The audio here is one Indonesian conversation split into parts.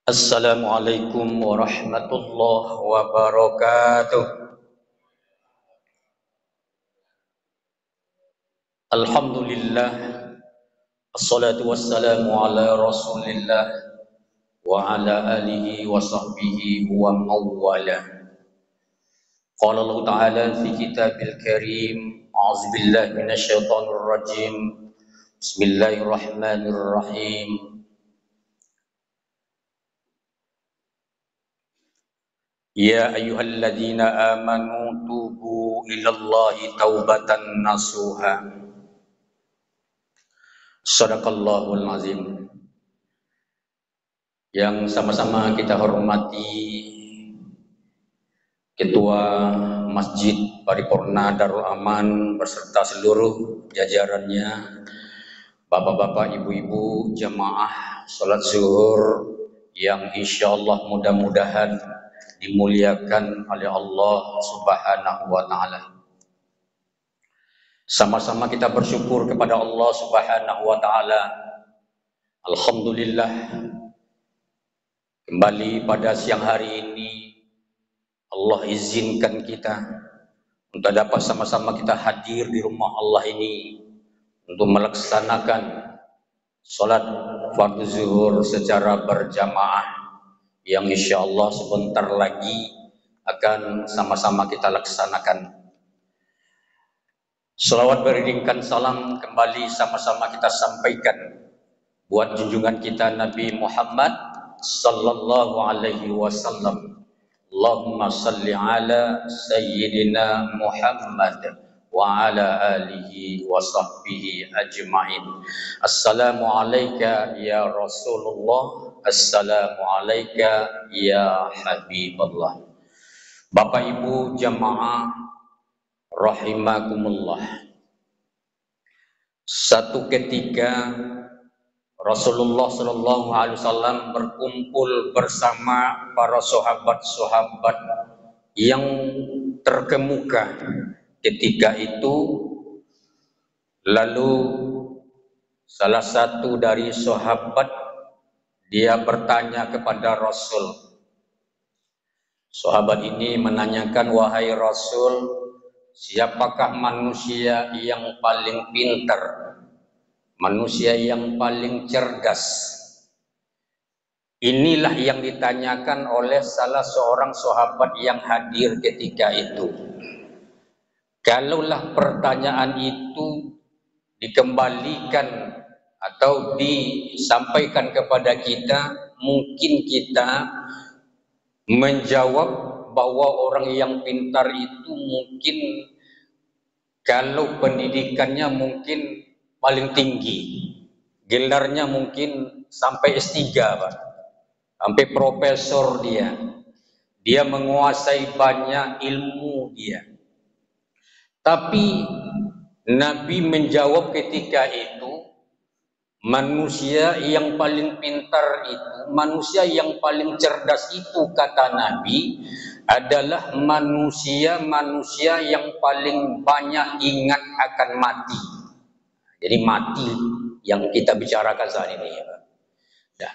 Assalamualaikum warahmatullahi wabarakatuh. Alhamdulillah, assalatu wassalamu ala rasulillah wa ala alihi wa sahbihi wa mawala. Qala Allah Ta'ala fi kitabil karim, a'udzubillahi minasyaitonir rajim. Bismillahirrahmanirrahim. Ya ayyuhalladzina amanu tubu ilallahi taubatan nasuha. Shadaqallahul azim. Yang sama-sama kita hormati Ketua Masjid Paripurna Darul Aman beserta seluruh jajarannya, bapak-bapak, ibu-ibu, jamaah salat zuhur yang insyaallah mudah-mudahan dimuliakan oleh Allah Subhanahu wa taala. Sama-sama kita bersyukur kepada Allah Subhanahu wa taala. Alhamdulillah, kembali pada siang hari ini Allah izinkan kita untuk dapat sama-sama kita hadir di rumah Allah ini untuk melaksanakan salat fardu zuhur secara berjamaah yang insyaallah sebentar lagi akan sama-sama kita laksanakan. Salawat beriringkan salam kembali sama-sama kita sampaikan buat junjungan kita Nabi Muhammad sallallahu alaihi wasallam. Allahumma salli ala sayyidina Muhammad wa ala alihi wa sahbihi ajma'in. Assalamu alayka ya Rasulullah, assalamu alayka ya Habibullah. Bapak Ibu jamaah rahimakumullah. Satu ketika Rasulullah Shallallahu Alaihi Wasallam berkumpul bersama para sahabat-sahabat yang terkemuka ketika itu. Lalu salah satu dari sahabat dia bertanya kepada Rasul. Sahabat ini menanyakan, wahai Rasul, siapakah manusia yang paling pintar? Manusia yang paling cerdas. Inilah yang ditanyakan oleh salah seorang sahabat yang hadir ketika itu. Kalaulah pertanyaan itu dikembalikan atau disampaikan kepada kita, mungkin kita menjawab bahwa orang yang pintar itu mungkin kalau pendidikannya mungkin paling tinggi, gelarnya mungkin sampai S3, Pak. Sampai profesor dia. Dia menguasai banyak ilmu dia. Tapi Nabi menjawab ketika itu, manusia yang paling pintar itu, manusia yang paling cerdas itu, kata Nabi, adalah manusia-manusia yang paling banyak ingat akan mati. Jadi mati yang kita bicarakan saat ini ya. Nah,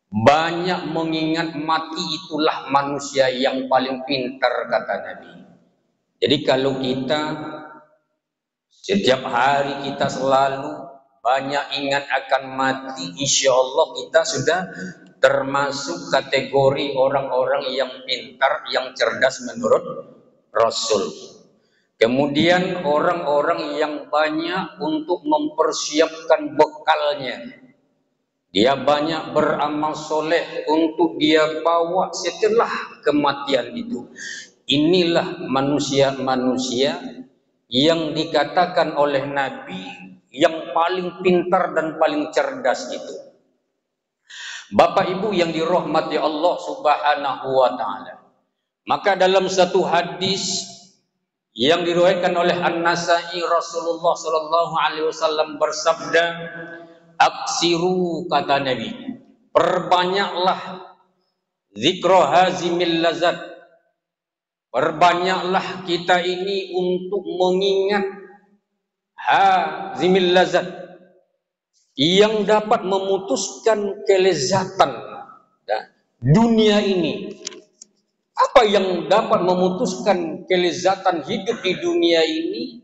banyak mengingat mati itulah manusia yang paling pintar, kata Nabi. Jadi kalau kita setiap hari kita selalu banyak ingat akan mati, insya Allah kita sudah termasuk kategori orang-orang yang pintar, yang cerdas menurut Rasul. Kemudian orang-orang yang banyak untuk mempersiapkan bekalnya. Dia banyak beramal soleh untuk dia bawa setelah kematian itu. Inilah manusia-manusia yang dikatakan oleh Nabi yang paling pintar dan paling cerdas itu. Bapak Ibu yang dirahmati Allah Subhanahu wa taala. Maka dalam satu hadis yang diriwayatkan oleh An-Nasa'i, Rasulullah Sallallahu Alaihi Wasallam bersabda, aksiru, kata Nabi, perbanyaklah zikro hazimil lazat, perbanyaklah kita ini untuk mengingat hazimil lazat yang dapat memutuskan kelezatan, dunia ini. Apa yang dapat memutuskan kelezatan hidup di dunia ini?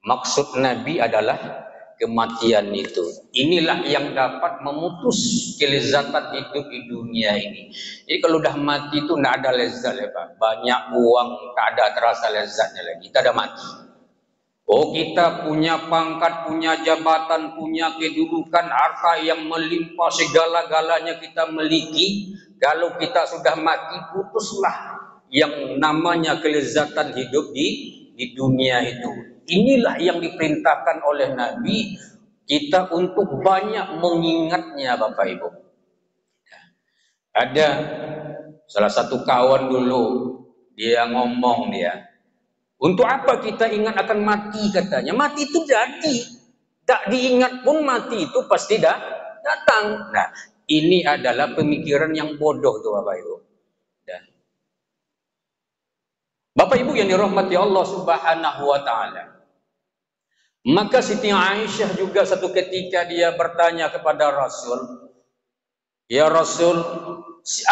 Maksud Nabi adalah kematian itu. Inilah yang dapat memutus kelezatan hidup di dunia ini. Jadi kalau udah mati itu tidak ada lezat ya Pak. Banyak uang tak ada terasa lezatnya lagi. Kita ada mati. Oh, kita punya pangkat, punya jabatan, punya kedudukan, harta yang melimpah, segala-galanya kita miliki. Kalau kita sudah mati, putuslah yang namanya kelezatan hidup di dunia itu. Inilah yang diperintahkan oleh Nabi kita untuk banyak mengingatnya, Bapak Ibu. Ada salah satu kawan dulu, dia ngomong untuk apa kita ingat akan mati katanya? Mati itu jadi. Tak diingat pun mati itu pasti dah datang. Nah, ini adalah pemikiran yang bodoh tuh Bapak Ibu. Bapak Ibu yang dirahmati Allah Subhanahu wa taala. Maka Siti Aisyah juga satu ketika dia bertanya kepada Rasul, "Ya Rasul,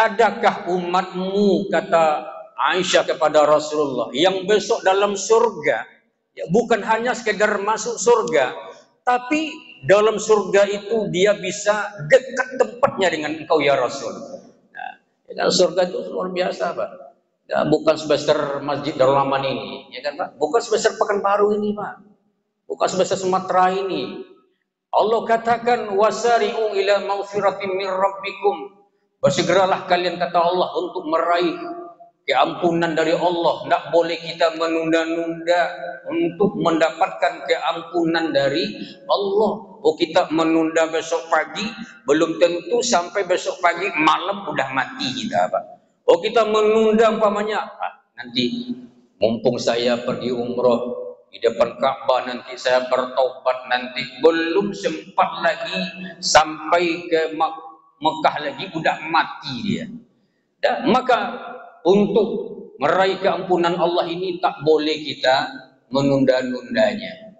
adakah umatmu," kata Aisyah kepada Rasulullah, "yang besok dalam surga, ya, bukan hanya sekedar masuk surga, tapi dalam surga itu dia bisa dekat tempatnya dengan engkau ya Rasul." Nah, dalam surga itu luar biasa Pak. Ya, bukan sebesar Masjid Darul Aman ini, ya kan Pak? Bukan sebesar Pekanbaru ini Pak. Bukan sebesar Sumatera ini. Allah katakan wasari'u ila maghfiratin min rabbikum. Bersegeralah kalian kata Allah untuk meraih keampunan dari Allah. Tidak boleh kita menunda-nunda untuk mendapatkan keampunan dari Allah. Oh, kita menunda besok pagi, belum tentu sampai besok pagi malam udah mati kita Pak. Oh, kita menunda umpamanya, nanti mumpung saya pergi umroh di depan Ka'bah, nanti saya bertaubat, nanti belum sempat lagi sampai ke Mekah lagi udah mati dia. Dan maka untuk meraih keampunan Allah ini tak boleh kita menunda-nundanya.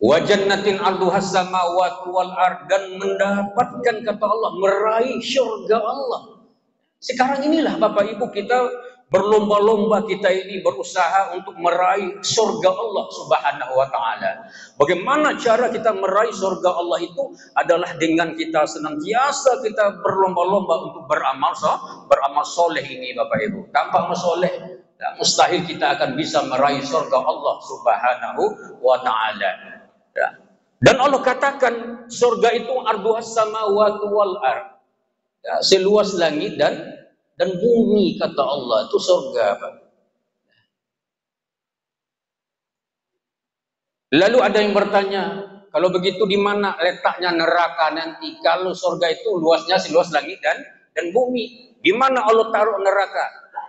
Wa jannatin 'arduhas samawati wal ard, dan mendapatkan kata Allah meraih syurga Allah. Sekarang inilah Bapak Ibu kita berlomba-lomba, kita ini berusaha untuk meraih surga Allah Subhanahu wa taala. Bagaimana cara kita meraih surga Allah itu adalah dengan kita senantiasa kita berlomba-lomba untuk beramal soleh ini Bapak Ibu. Tanpa amal soleh mustahil kita akan bisa meraih surga Allah Subhanahu wa taala. Dan Allah katakan surga itu arduhas samawati wal ard. Ya, seluas langit dan bumi kata Allah, itu surga Pak. Lalu ada yang bertanya, kalau begitu di mana letaknya neraka nanti? Kalau surga itu luasnya seluas langit dan bumi, di mana Allah taruh neraka?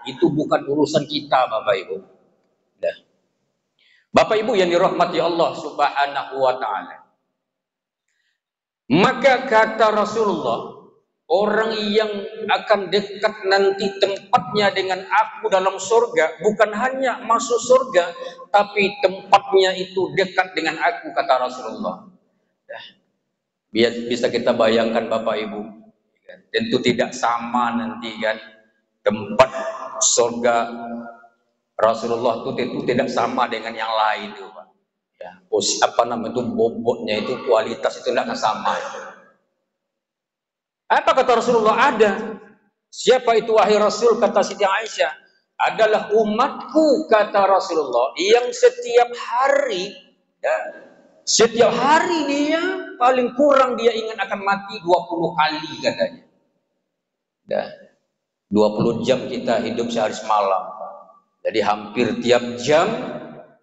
Itu bukan urusan kita Bapak Ibu. Dah. Bapak Ibu yang dirahmati Allah Subhanahu wa taala. Maka kata Rasulullah, orang yang akan dekat nanti tempatnya dengan aku dalam surga, bukan hanya masuk surga, tapi tempatnya itu dekat dengan aku, kata Rasulullah. Biar bisa kita bayangkan Bapak Ibu, tentu tidak sama nanti kan tempat surga Rasulullah itu tentu tidak sama dengan yang lain itu Pak. Ya, apa namanya itu bobotnya itu kualitas itu tidak sama. Apa kata Rasulullah? Ada. Siapa itu wahai Rasul? Kata Siti Aisyah, adalah umatku kata Rasulullah yang setiap hari dia paling kurang dia ingat akan mati 20 kali katanya. 20 jam kita hidup sehari semalam. Jadi hampir tiap jam,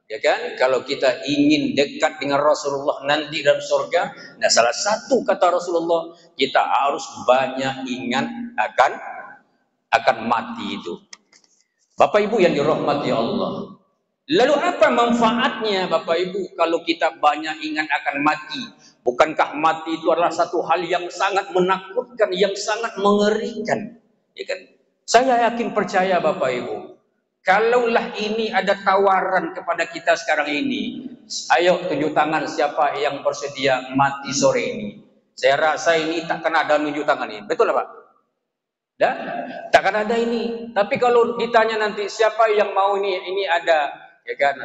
ya kan, kalau kita ingin dekat dengan Rasulullah nanti dalam surga, nah salah satu kata Rasulullah, kita harus banyak ingat akan mati itu. Bapak Ibu yang dirahmati Allah. Lalu apa manfaatnya Bapak Ibu kalau kita banyak ingat akan mati? Bukankah mati itu adalah satu hal yang sangat menakutkan, yang sangat mengerikan? Ya kan? Saya yakin percaya Bapak Ibu, kalaulah ini ada tawaran kepada kita sekarang ini, ayo tunjuk tangan siapa yang bersedia mati sore ini. Saya rasa ini takkan ada nunjuk tangan ini. Betul Pak? Dah, takkan ada ini. Tapi kalau ditanya nanti siapa yang mau ini ada, ya kan?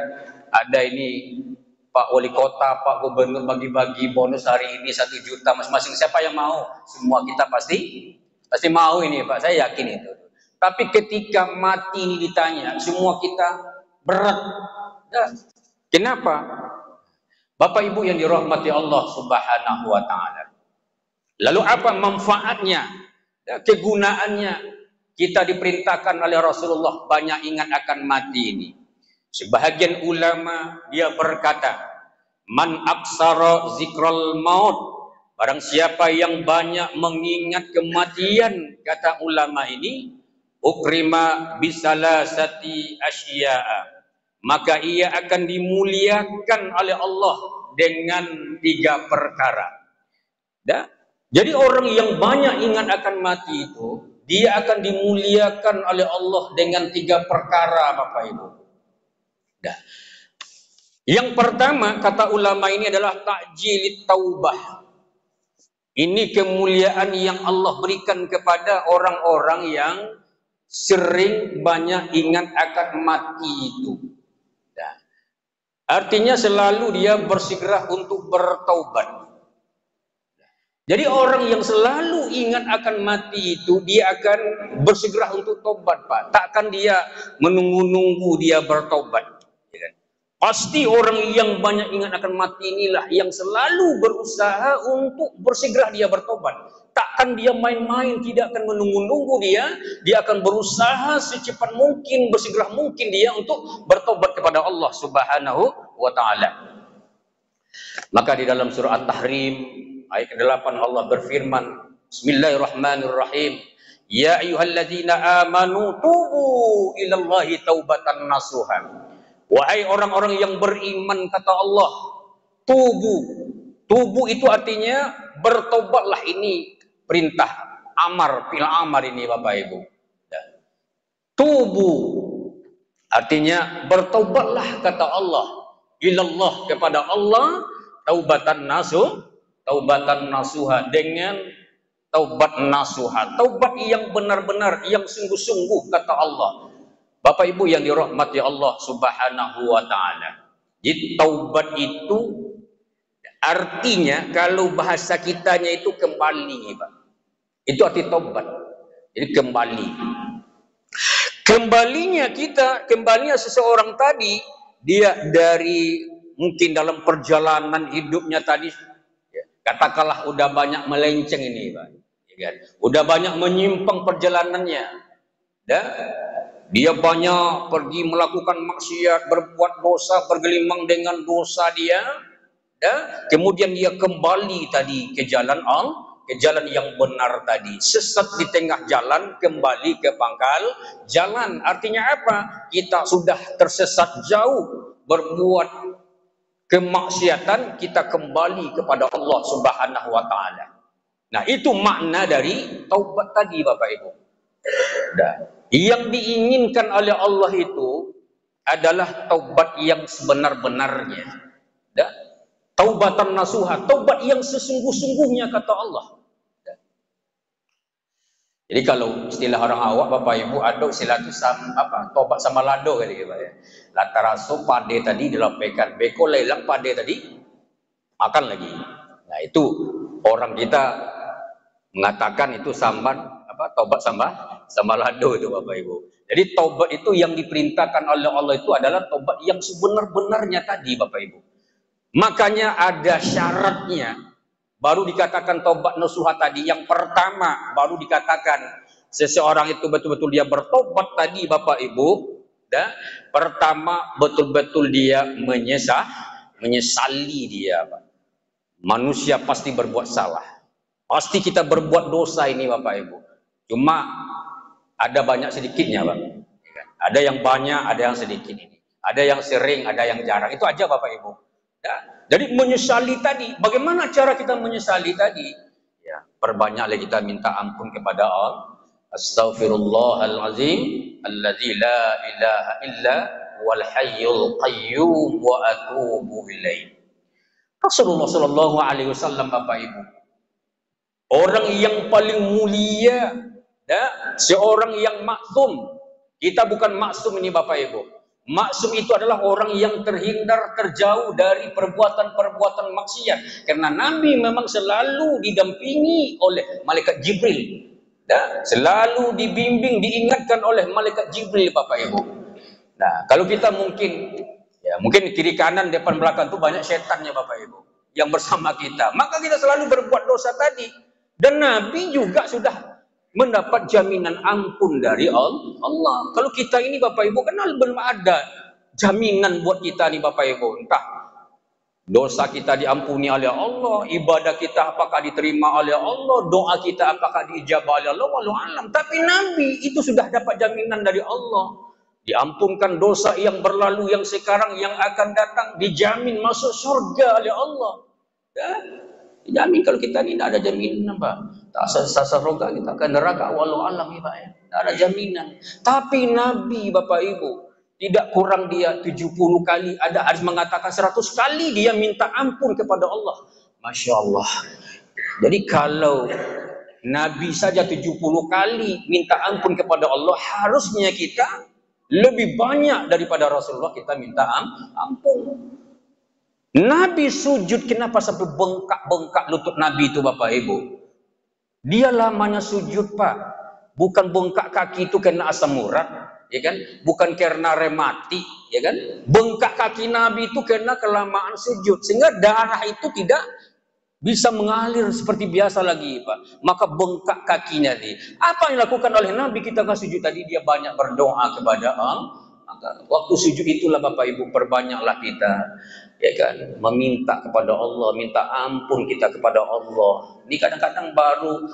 Ada ini Pak Wali Kota, Pak Gubernur bagi-bagi bonus hari ini 1 juta masing-masing. Siapa yang mau? Semua kita pasti mau ini, Pak. Saya yakin itu. Tapi ketika mati ini ditanya, semua kita berat. Dah. Kenapa? Bapak Ibu yang dirahmati Allah Subhanahu wa taala. Lalu apa manfaatnya? Kegunaannya? Kita diperintahkan oleh Rasulullah banyak ingat akan mati ini. Sebahagian ulama dia berkata, man aksara zikral maut, barang siapa yang banyak mengingat kematian, kata ulama ini, ukrima bisalasati asya'a, maka ia akan dimuliakan oleh Allah dengan 3 perkara. Dah? Jadi orang yang banyak ingat akan mati itu, dia akan dimuliakan oleh Allah dengan 3 perkara, Bapak Ibu. Dah. Yang pertama, kata ulama ini adalah takjilit taubah. Ini kemuliaan yang Allah berikan kepada orang-orang yang sering banyak ingat akan mati itu. Dah. Artinya selalu dia bersegera untuk bertaubat. Jadi orang yang selalu ingat akan mati itu, dia akan bersegera untuk tobat, Pak. Takkan dia menunggu-nunggu dia bertobat. Pasti orang yang banyak ingat akan mati inilah yang selalu berusaha untuk bersegera dia bertobat. Takkan dia main-main, tidak akan menunggu-nunggu dia akan berusaha secepat mungkin, bersegera mungkin dia untuk bertobat kepada Allah Subhanahu wa taala. Maka di dalam surah At-Tahrim ayat ke-8 Allah berfirman, Bismillahirrahmanirrahim. Ya ayyuhalladzina amanu tubu ilallahi taubatan nasuha. Wahai orang-orang yang beriman, kata Allah, tubu. Tubu itu artinya bertobatlah, ini perintah amar, fil amar ini Bapak Ibu. Tubu artinya bertobatlah, kata Allah, ilallah, kepada Allah, taubatan nasuha, dengan taubat nasuha, taubat yang benar-benar, yang sungguh-sungguh, kata Allah. Bapak Ibu yang dirahmati Allah Subhanahu wa taala. Jadi taubat itu artinya, kalau bahasa kitanya itu kembali, Pak. Itu arti taubat. Jadi kembali. Kembalinya seseorang tadi, dia dari mungkin dalam perjalanan hidupnya tadi, katakanlah udah banyak melenceng ini, Pak. Udah banyak menyimpang perjalanannya. Dia banyak pergi melakukan maksiat, berbuat dosa, bergelimang dengan dosa dia. Kemudian dia kembali tadi ke jalan Allah, ke jalan yang benar tadi. Sesat di tengah jalan, kembali ke pangkal jalan. Artinya apa? Kita sudah tersesat jauh, berbuat kemaksiatan, kita kembali kepada Allah Subhanahu wa taala. Nah, itu makna dari taubat tadi, Bapak Ibu. Yang diinginkan oleh Allah itu adalah taubat yang sebenar-benarnya. Taubatan nasuha, taubat yang sesungguh-sungguhnya, kata Allah. Jadi kalau istilah orang awak, Bapak Ibu, ada istilah itu tobat sama lado kali ya, Pak ya. Lataraso pade tadi dilapaikan, beko lelang pade tadi makan lagi. Nah, itu orang kita mengatakan itu samban tobat sama lado itu, Bapak Ibu. Jadi taubat itu yang diperintahkan oleh Allah itu adalah taubat yang sebenar-benarnya tadi, Bapak Ibu. Makanya ada syaratnya, baru dikatakan taubat nasuha tadi. Yang pertama baru dikatakan seseorang itu betul-betul dia bertobat tadi, Bapak Ibu. Pertama betul-betul dia menyesali dia, Pak. Manusia pasti berbuat salah. Pasti kita berbuat dosa ini, Bapak Ibu. Cuma ada banyak sedikitnya, Pak. Ada yang banyak, ada yang sedikit ini. Ada yang sering, ada yang jarang. Itu aja, Bapak Ibu. Jadi menyesali tadi. Bagaimana cara kita menyesali tadi? Ya, perbanyaklah kita minta ampun kepada Allah. Astaghfirullahalazim alladzi la ilaha illa wal hayyul qayyum wa atubu ilaih. Rasulullah sallallahu alaihi wasallam, Bapak Ibu, orang yang paling mulia Ya, seorang yang maksum. Kita bukan maksum ini Bapak Ibu. Maksum itu adalah orang yang terhindar, terjauh dari perbuatan-perbuatan maksiat. Karena Nabi memang selalu didampingi oleh malaikat Jibril. Ya, selalu dibimbing, diingatkan oleh malaikat Jibril Bapak Ibu. Nah, kalau kita mungkin kiri kanan, depan belakang itu banyak setannya Bapak Ibu yang bersama kita. Maka kita selalu berbuat dosa tadi. Dan Nabi juga sudah mendapat jaminan ampun dari Allah. Kalau kita ini Bapak Ibu kenal belum ada jaminan buat kita nih Bapak Ibu. Entah dosa kita diampuni oleh Allah, ibadah kita apakah diterima oleh Allah, doa kita apakah diijabah oleh Allah, wallahu alam. Tapi Nabi itu sudah dapat jaminan dari Allah. Diampunkan dosa yang berlalu, yang sekarang, yang akan datang, dijamin masuk surga oleh Allah. Ya, dijamin. Kalau kita ini tidak ada jaminan Pak. Tak sasar roga kita ke neraka walau alam ya Pak ya. Tak ada jaminan. Tapi Nabi Bapak Ibu tidak kurang dia 70 kali, ada hadis mengatakan 100 kali dia minta ampun kepada Allah. Masya Allah. Jadi kalau Nabi saja 70 kali minta ampun kepada Allah, harusnya kita lebih banyak daripada Rasulullah kita minta ampun. Nabi sujud kenapa sampai bengkak-bengkak lutut Nabi itu Bapak Ibu? Dia lamanya sujud Pak. Bukan bengkak kaki itu karena asam urat, ya kan? Bukan karena rematik, ya kan? Bengkak kaki Nabi itu karena kelamaan sujud sehingga darah itu tidak bisa mengalir seperti biasa lagi Pak. Maka bengkak kakinya nih. Apa yang dilakukan oleh Nabi kita kan sujud tadi? Dia banyak berdoa kepada Allah. Maka waktu sujud itulah Bapak Ibu perbanyaklah kita, ya kan, meminta kepada Allah, minta ampun kita kepada Allah. Ini kadang-kadang baru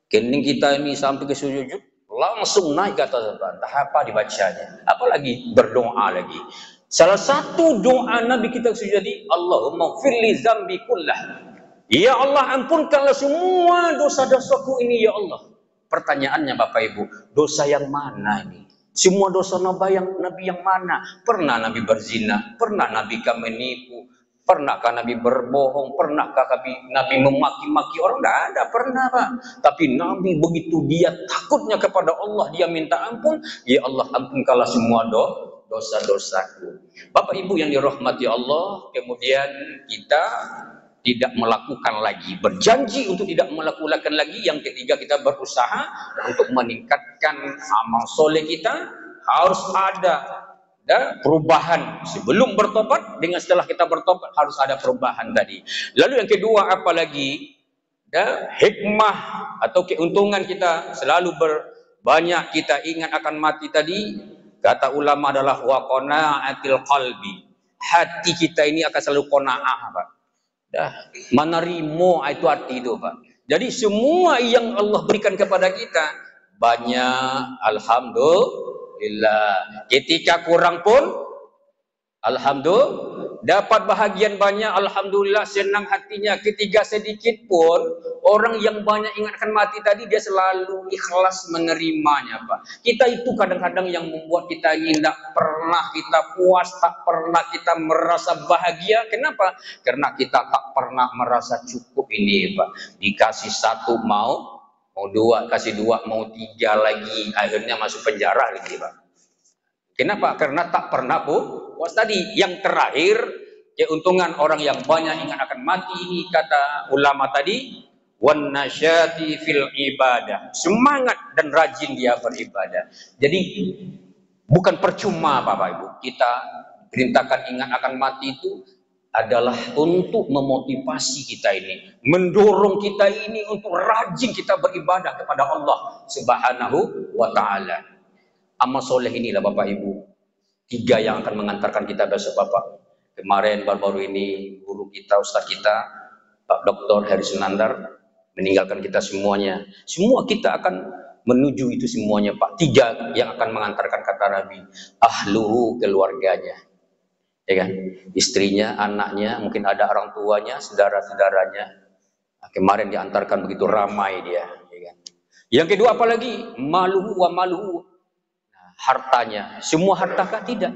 kening kita ini sampai ke sujud langsung naik ke atas entah apa dibacanya, apalagi berdoa lagi. Salah satu doa Nabi kita sujud tadi, Allahumma firli zambi kullah. Ya Allah, ampunkanlah semua dosa-dosaku ini ya Allah. Pertanyaannya Bapak Ibu, dosa yang mana ini? Semua dosa Nabi yang mana? Pernah Nabi berzina? Pernah Nabi menipu? Pernahkah Nabi berbohong? Pernahkah Nabi memaki-maki orang? Tidak ada, pernah Pak. Tapi Nabi begitu dia takutnya kepada Allah, dia minta ampun. Ya Allah, ampunkanlah semua dosa-dosaku. Bapak Ibu yang dirahmati Allah, kemudian kita tidak melakukan lagi, berjanji untuk tidak melakukan lagi. Yang ketiga, kita berusaha untuk meningkatkan amal soleh kita. Harus ada perubahan sebelum bertobat, dengan setelah kita bertobat harus ada perubahan tadi. Lalu yang kedua, apalagi hikmah atau keuntungan kita selalu banyak kita ingat akan mati tadi. Kata ulama adalah wa qana'atil qalbi. Hati kita ini akan selalu qanaah Pak. Menerima, itu arti itu Pak. Jadi semua yang Allah berikan kepada kita banyak, alhamdulillah. Ketika kurang pun alhamdulillah. Dapat bahagian banyak, alhamdulillah, senang hatinya. Ketika sedikit pun, orang yang banyak ingatkan mati tadi, dia selalu ikhlas menerimanya Pak. Kita itu kadang-kadang yang membuat kita ini tidak pernah kita puas, tak pernah kita merasa bahagia. Kenapa? Karena kita tak pernah merasa cukup ini Pak. Dikasih satu mau dua, kasih dua mau tiga lagi, akhirnya masuk penjara lagi Pak. Kenapa? Karena tak pernah puas tadi. Yang terakhir, keuntungan orang yang banyak ingat akan mati ini, kata ulama tadi, wan nasyati fil ibadah. Semangat dan rajin dia beribadah. Jadi bukan percuma Bapak Ibu. Kita perintahkan ingat akan mati itu adalah untuk memotivasi kita ini, mendorong kita ini untuk rajin kita beribadah kepada Allah Subhanahu wa ta'ala. Amal soleh inilah Bapak Ibu, 3 yang akan mengantarkan kita besok Bapak. Kemarin baru-baru ini guru kita, ustaz kita, Pak Dr. Heri Sunandar meninggalkan kita semuanya. Semua kita akan menuju itu semuanya Pak. 3 yang akan mengantarkan, kata Nabi, ahluhu, keluarganya, ya kan, istrinya, anaknya, mungkin ada orang tuanya, saudara-saudaranya. Kemarin diantarkan begitu ramai dia, ya kan. Yang kedua apalagi? Maluhu wa maluhu, hartanya. Semua hartakah? Tidak.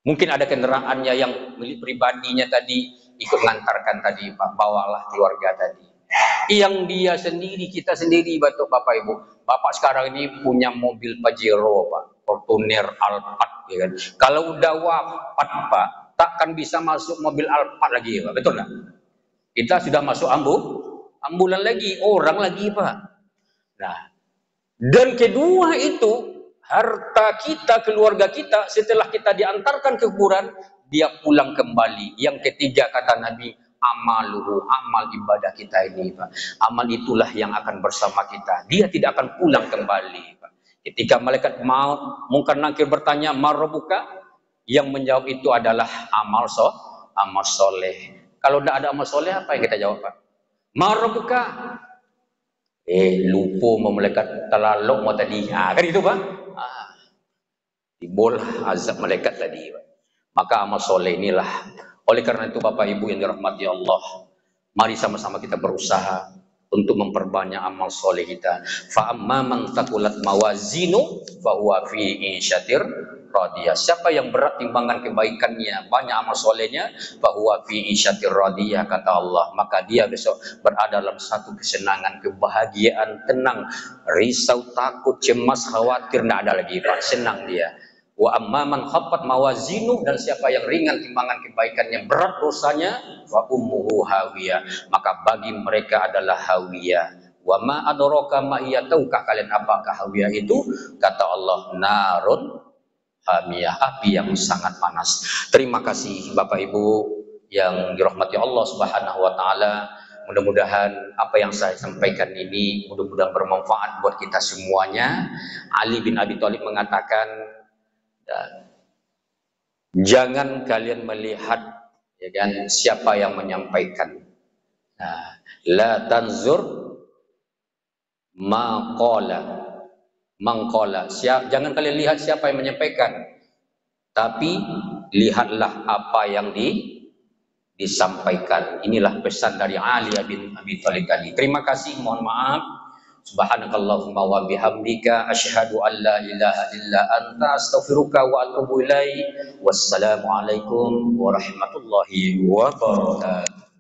Mungkin ada kendaraannya yang milik pribadinya tadi, ikut mengantarkan tadi Pak, bawalah keluarga tadi. Yang dia sendiri, kita sendiri, Bapak Ibu. Bapak sekarang ini punya mobil Pajero, Pak. Fortuner, Alphard, ya kan. Kalau udah wafat, Pak, takkan bisa masuk mobil Alphard lagi, Pak. Betul nggak? Kita sudah masuk ambulan lagi, orang lagi, Pak. Nah, dan kedua itu, harta kita, keluarga kita, setelah kita diantarkan ke kuburan, dia pulang kembali. Yang ketiga kata Nabi, amaluhu, amal ibadah kita ini, Pak. Amal itulah yang akan bersama kita. Dia tidak akan pulang kembali, Pak. Ketika malaikat maut, Munkar Nakir bertanya, "Marabbuka?" Yang menjawab itu adalah amal soleh. Kalau tidak ada amal soleh, apa yang kita jawab, Pak? "Marabbuka?" Lupa mau malaikat terlalu mau tadi. Kan itu, Pak. Timbul azab malaikat tadi, Pak. Maka amal soleh inilah. Oleh karena itu, Bapak Ibu yang dirahmati Allah, mari sama-sama kita berusaha untuk memperbanyak amal soleh kita. Fa amma man taqulat mawazinu fa huwa fi insyatir radiyah. Siapa yang berat timbangan kebaikannya, banyak amal solehnya, fa huwa fi insyatir radiyah, kata Allah, maka dia besok berada dalam satu kesenangan, kebahagiaan, tenang, risau, takut, cemas, khawatir tidak ada lagi, Pak. Senang dia. Wa amma man khaffat mawazinu, dan siapa yang ringan timbangan kebaikannya, berat dosanya, wa ummuhu hawiyah, maka bagi mereka adalah hawiyah. Wa ma adraka ma hiya, tahukah kalian apakah hawiyah itu? Kata Allah, narun hamiyah, api yang sangat panas. Terima kasih Bapak Ibu yang dirahmati Allah Subhanahu wa taala. Mudah-mudahan apa yang saya sampaikan ini mudah-mudahan bermanfaat buat kita semuanya. Ali bin Abi Thalib mengatakan, jangan kalian melihat, ya kan, siapa yang menyampaikan. Nah, la tanzur maqala, mangqala. Jangan kalian lihat siapa yang menyampaikan, tapi lihatlah apa yang disampaikan. Inilah pesan dari Ali bin Abi Thalib tadi. Terima kasih, mohon maaf. Subhanakallahumma wa bihamdika asyhadu an la ilaha illa anta astaghfiruka wa atubu ilaik. Wassalamu alaikum warahmatullahi wabarakatuh.